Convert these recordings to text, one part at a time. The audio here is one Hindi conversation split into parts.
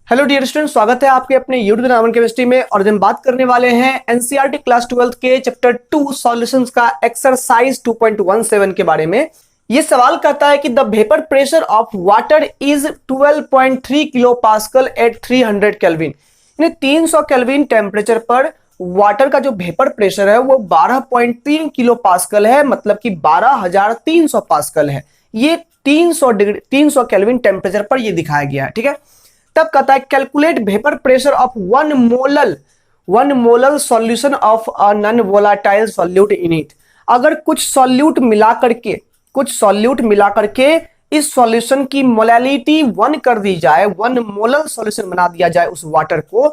हेलो डियर स्टूडेंट, स्वागत है आपके अपने यूट्यूब चैनल केमिस्ट्री में। और हम बात करने वाले हैं एनसीईआरटी क्लास 12 के चैप्टर 2 सॉल्यूशंस का एक्सरसाइज 2.17 के बारे में। ये सवाल कहता है कि the vapour pressure of water is 12.3 kilo pascal at 300 kelvin. यानी 300 केल्विन टेम्परेचर पर वाटर का जो वेपर प्रेशर है वो 12.3 किलो पास्कल है, मतलब कि 12,300 पास्कल है। ये 300 केल्विन टेम्परेचर पर ये दिखाया गया है। ठीक है, तब कहता है calculate vapour pressure of one molal solution of a non volatile solute in it. अगर कुछ सॉल्यूट मिला करके इस सॉल्यूशन की मोलैलिटी 1 कर दी जाए, 1 मोलल सॉल्यूशन बना दिया जाए उस वाटर को,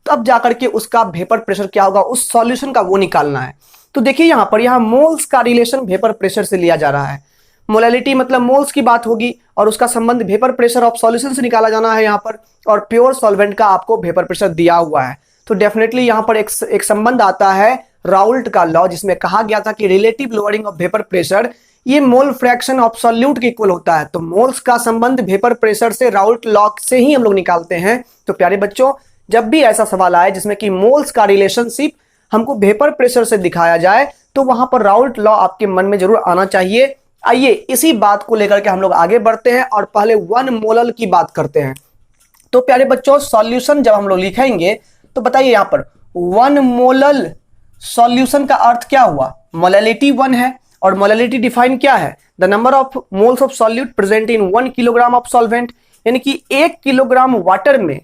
तब जाकर के उसका वेपर प्रेशर क्या होगा उस सॉल्यूशन का वो निकालना है। तो देखिए यहाँ मोल्स का रिलेशन वेपर प्रेशर से लिया जा रहा है। मोलैलिटी मतलब मोल्स की बात होगी और उसका संबंध वेपर प्रेशर ऑफ सॉल्यूशन से निकाला जाना है यहाँ पर। और प्योर सॉल्वेंट का आपको वेपर प्रेशर दिया हुआ है, तो डेफिनेटली यहाँ पर एक संबंध आता है राउल्ट का लॉ, जिसमें कहा गया था कि relative lowering of vapour pressure ये मोल फ्रैक्शन ऑफ सॉल्यूट के इक्वल होता है। तो मोल्स का संबंध वेपर प्रेशर से राउल्ट लॉ से ही हम लोग निकालते हैं। तो प्यारे बच्चों, जब भी ऐसा सवाल आए जिसमें कि मोल्स का रिलेशनशिप हमको वेपर प्रेशर से दिखाया जाए, तो वहां पर राउल्ट लॉ आपके मन में जरूर आना चाहिए। आइए इसी बात को लेकर के हम लोग आगे बढ़ते हैं और पहले 1 मोलल की बात करते हैं। तो प्यारे बच्चों, सॉल्यूशन जब हम लोग लिखेंगे तो बताइए यहाँ पर 1 मोलल सॉल्यूशन का अर्थ क्या हुआ। मोलैलिटी 1 है और मोलैलिटी डिफाइन क्या है, the number of moles of solute present in 1 kilogram of solvent. यानी कि 1 किलोग्राम वाटर में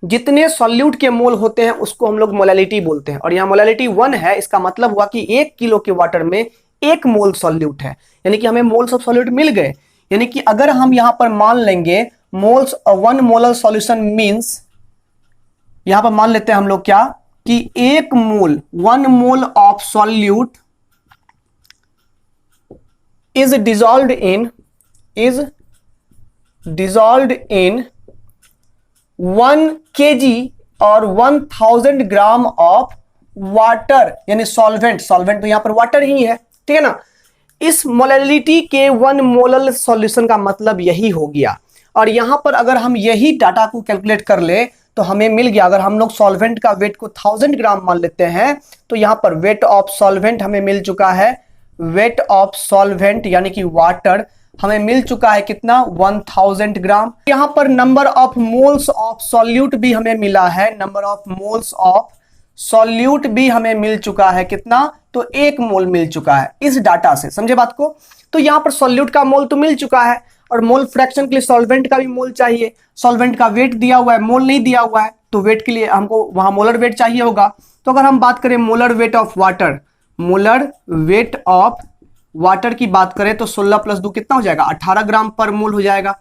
जितने सॉल्यूट के मोल होते हैं उसको हम लोग मोलैलिटी बोलते हैं। और यहाँ मोलैलिटी 1 है, इसका मतलब हुआ कि 1 किलो के वाटर में 1 मोल सॉल्यूट है, यानी कि हमें मोल्स ऑफ सॉल्यूट मिल गए। यानी कि अगर हम यहां पर मान लेंगे मोल्स 1 मोलर सॉल्यूशन मींस, यहां पर मान लेते हैं हम लोग क्या कि 1 mole of solute is dissolved in 1 kg और 1000 ग्राम ऑफ वाटर, यानी सॉल्वेंट तो यहां पर वाटर ही है। ठीक है ना, इस मोलैलिटी के 1 मोलल सॉल्यूशन का मतलब यही हो गया। और यहां पर अगर हम यही डाटा को कैलकुलेट कर ले तो हमें मिल गया, अगर हम लोग सॉल्वेंट का वेट को 1000 ग्राम मान लेते हैं तो यहां पर वेट ऑफ सॉल्वेंट हमें मिल चुका है, वेट ऑफ सॉल्वेंट यानी कि वाटर हमें मिल चुका है कितना 1000 ग्राम। यहां पर number of moles of solute भी हमें मिला है, number of moles of solute भी हमें मिल चुका है कितना, तो 1 मोल मिल चुका है इस डाटा से। समझे बात को। तो यहां पर सॉल्यूट का मोल तो मिल चुका है और मोल फ्रैक्शन के लिए सॉल्वेंट का भी मोल चाहिए। सॉल्वेंट का वेट दिया हुआ है, मोल नहीं दिया हुआ है, तो वेट के लिए हमको वहां मोलर वेट चाहिए होगा। तो अगर हम बात करें मोलर वेट ऑफ वाटर की बात करें तो 16 + 2 कितना हो जाएगा, 18 ग्राम पर मोल हो जाएगा।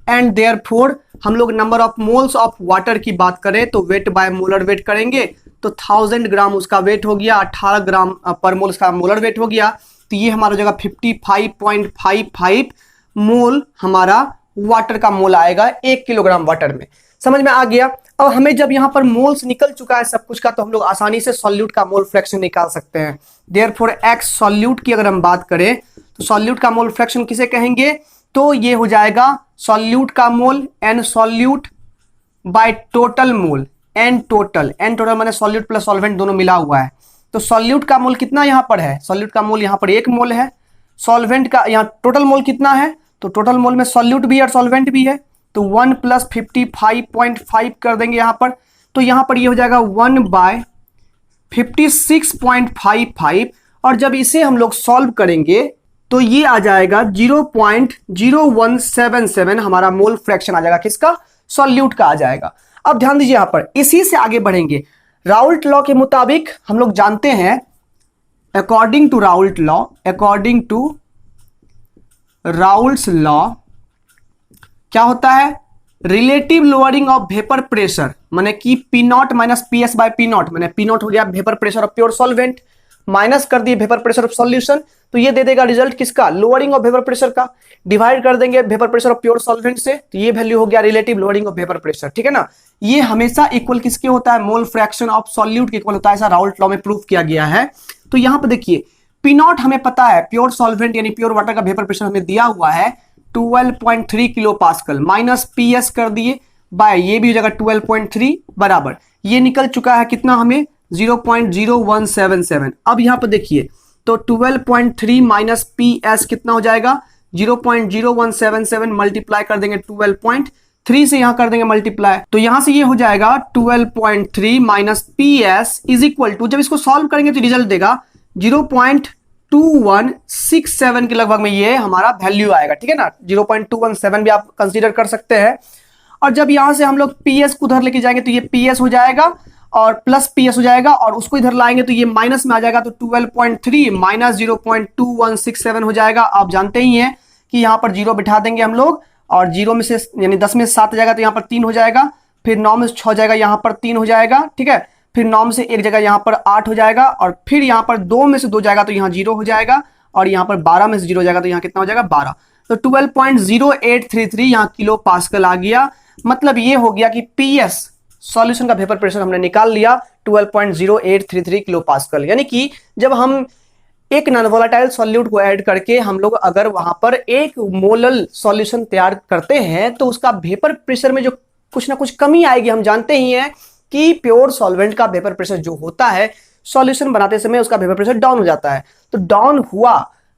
एंड देयरफॉर हम लोग number of moles of water की बात करें तो वेट बाय मोलर वेट करेंगे तो 1000 ग्राम उसका वेट हो गया, 18 ग्राम पर मोल उसका मोलर वेट हो गया। तो ये हमारा जगह 55.55 मोल हमारा वाटर का मोल आएगा 1 किलोग्राम वाटर में। समझ में आ गया। अब हमें जब यहाँ पर मोल्स निकल चुका है सब कुछ का, तो हम लोग आसानी से सॉल्यूट का मोल फ्रैक्शन निकाल सकते हैं। देयरफॉर एक्स सॉल्यूट की अगर हम बात करें तो सॉल्यूट का मोल फ्रैक्शन किसे कहेंगे, तो ये हो जाएगा सॉल्यूट का mole n solute by total mole, n total माने सॉल्यूट प्लस सॉल्वेंट दोनों मिला हुआ है। तो सॉल्यूट का मोल कितना यहाँ पर है, सॉल्यूट का मोल यहाँ पर 1 मोल है। सॉल्वेंट का यहाँ टोटल मोल कितना है, तो टोटल मोल में सॉल्यूट भी है और सॉल्वेंट भी है, तो 1 + 55.5 कर देंगे यहाँ पर। तो यहाँ पर ये हो जाएगा 1/56.55। और जब इसे हम लोग सॉल्व करेंगे तो ये आ जाएगा 0.0177 हमारा मोल फ्रैक्शन आ जाएगा, किसका, सॉल्यूट का आ जाएगा। अब ध्यान दीजिए यहाँ पर इसी से आगे बढ़ेंगे। राउल्ट लॉ के मुताबिक हम लोग जानते हैं, अकॉर्डिंग टू राउल्ट्स लॉ क्या होता है, relative lowering of vapour pressure माने कि P0 - PS बाय P0, माने P0 हो गया vapour pressure of pure solvent, minus कर दिए वेपर प्रेशर ऑफ सॉल्यूशन, तो ये दे देगा रिजल्ट किसका, लोअरिंग ऑफ वेपर प्रेशर का। डिवाइड कर देंगे vapour pressure of pure solvent से, तो ये वैल्यू हो गया relative lowering of vapour pressure. ठीक है ना, ये हमेशा इक्वल किसके होता है, मोल फ्रैक्शन ऑफ सॉल्यूट के इक्वल होता है, ऐसा राउल्ट लॉ में प्रूव किया गया है। तो यहां पर देखिए P0 हमें पता है, प्योर सॉल्वेंट यानी प्योर वाटर का वेपर प्रेशर हमें दिया हुआ है 12.3 किलो पास्कल, माइनस PS कर दिए बाय ये भी हो जाएगा 12.3 बराबर, ये निकल चुका है कितना हमें 0.0177। अब यहां पर देखिए तो 12.3 माइनस पी एस कितना हो जाएगा 0.0177 मल्टीप्लाई कर देंगे 12.3 से यहां कर देंगे मल्टीप्लाई, तो यहां से ये हो जाएगा 12.3 minus P S is equal to, जब इसको सॉल्व करेंगे तो रिजल्ट देगा 0.2167 के लगभग में ये हमारा वैल्यू आएगा, ठीक है ना। 0.217 भी आप कंसीडर कर सकते हैं। और जब यहां से हम लोग पी एस को उधर लेके जाएंगे तो ये पी एस हो जाएगा और प्लस पी एस हो जाएगा, और उसको इधर लाएंगे तो ये माइनस में आ जाएगा, तो 12.3 माइनस 0.2167 हो जाएगा। आप जानते ही हैं कि यहाँ पर जीरो बिठा देंगे हम लोग, और जीरो में से यानी 10 में से 7 जाएगा तो यहाँ पर 3 हो जाएगा, फिर 9 में से 6 जाएगा यहाँ पर 3 हो जाएगा, ठीक है। फिर 9 में से 1 जगह यहाँ पर 8 हो जाएगा, और फिर यहाँ पर 2 में से 2 जाएगा तो यहाँ 0 हो जाएगा, और यहाँ पर 12 में से 0 जाएगा तो यहाँ कितना हो जाएगा 12। तो 12.0833 यहाँ किलो पास्कल आ गया। मतलब ये हो गया कि पीएस सॉल्यूशन का वेपर प्रेशर हमने निकाल लिया 12.0833 किलो पास्कल। यानी कि जब हम एक नॉन वोलेटाइल सॉल्यूट को ऐड करके हम लोग अगर वहां पर एक मोलल सॉल्यूशन तैयार करते हैं तो उसका वेपर प्रेशर में जो कुछ ना कुछ कमी आएगी। हम जानते ही हैं कि प्योर सॉल्वेंट का वेपर प्रेशर जो होता है सॉल्यूशन बनाते समय उसका वेपर प्रेशर डाउन हो जाता है। तो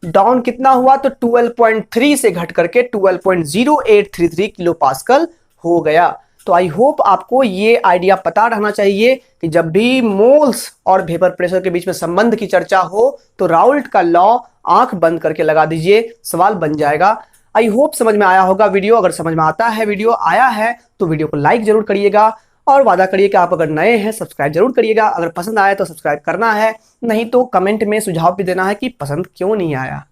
डाउन कितना हुआ, तो 12.3 से घट करके 12.0833 किलो पास्कल हो गया। तो आई होप आपको ये आइडिया पता रहना चाहिए कि जब भी मोल्स और वेपर प्रेशर के बीच में संबंध की चर्चा हो तो राउल्ट का लॉ आंख बंद करके लगा दीजिए, सवाल बन जाएगा। आई होप समझ में आया होगा वीडियो। अगर समझ में आता है वीडियो आया है तो वीडियो को लाइक जरूर करिएगा, और वादा करिए कि आप अगर नए हैं सब्सक्राइब जरूर करिएगा। अगर पसंद आया तो सब्सक्राइब करना है, नहीं तो कमेंट में सुझाव भी देना है कि पसंद क्यों नहीं आया।